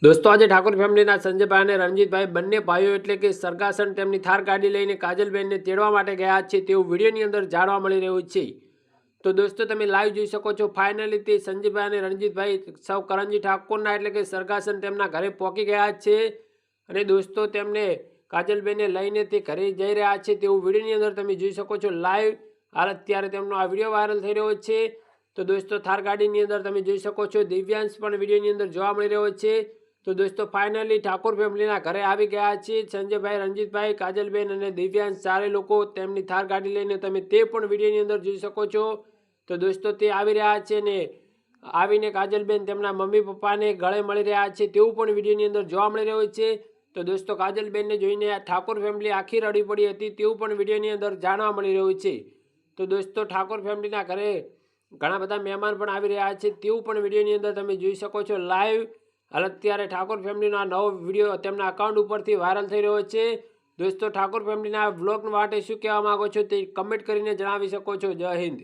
दोस्तों आज ठाकुर फैमिलीना संजयभाई અને રણજીતભાઈ બંને ભાઈઓ એટલે કે સરગાસન તેમની થાર ગાડી લઈને કાજલબેનને તેડવા માટે ગયા છે તેવું વિડીયોની અંદર જાણવા મળી રહ્યું છે। તો દોસ્તો તમે લાઈવ જોઈ શકો છો। ફાઇનલી તે સંજયભાઈ અને રણજીતભાઈ સૌ કરણજી ઠાકોરના એટલે કે સરગાસન તેમના ઘરે પહોંચી ગયા છે અને દોસ્તો તેમને કાજલબેનને લઈને તે ઘરે જઈ રહ્યા છે તેવું વિડીયોની અંદર તમે જોઈ શકો છો। લાઈવ હાલ અત્યારે તેમનો આ વિડીયો વાયરલ થઈ રહ્યો છે। તો દોસ્તો થાર ગાડીની અંદર તમે જોઈ શકો છો દિવ્યાંશ પણ વિડીયોની અંદર જોવા મળી રહ્યો છે। तो दोस्तों फाइनली ठाकुर फैमिलीना घरे आवी गया छे। संजयभाई, रंजीतभाई, काजलबेन और दिव्यांश चारे लोको तेमनी थार गाड़ी लईने तमे ते पण विडियोनी अंदर जोई शको छो। तो दोस्तों ते आवी रह्या छे ने आवीने काजलबेन तेमना मम्मी पप्पाने गळे मळी रह्या छे तेवुं पण विडियोनी अंदर जोवा मळी रह्युं छे। तो दोस्तों काजलबेनने जोईने ठाकुर फैमिली आखी रड़ी पड़ी हती तेवुं पण विडियोनी अंदर जाणवा मळी रह्युं छे। तो दोस्तों ठाकुर फैमिलीना घरे घणा बधा मेहमान पण आवी रह्या छे तेवुं पण विडियोनी अंदर तमे जोई शको छो। लाइव हाल अत्यारे ठाकुर फैमिलीनो नवो विडियो तेमना अकाउंट उपरथी वायरल थई रह्यो छे। दोस्तों ठाकुर फैमिलीना व्लॉग माटे शुं कहेवा मांगो छो ते कमेंट करीने जणावी शको छो। जय हिंद।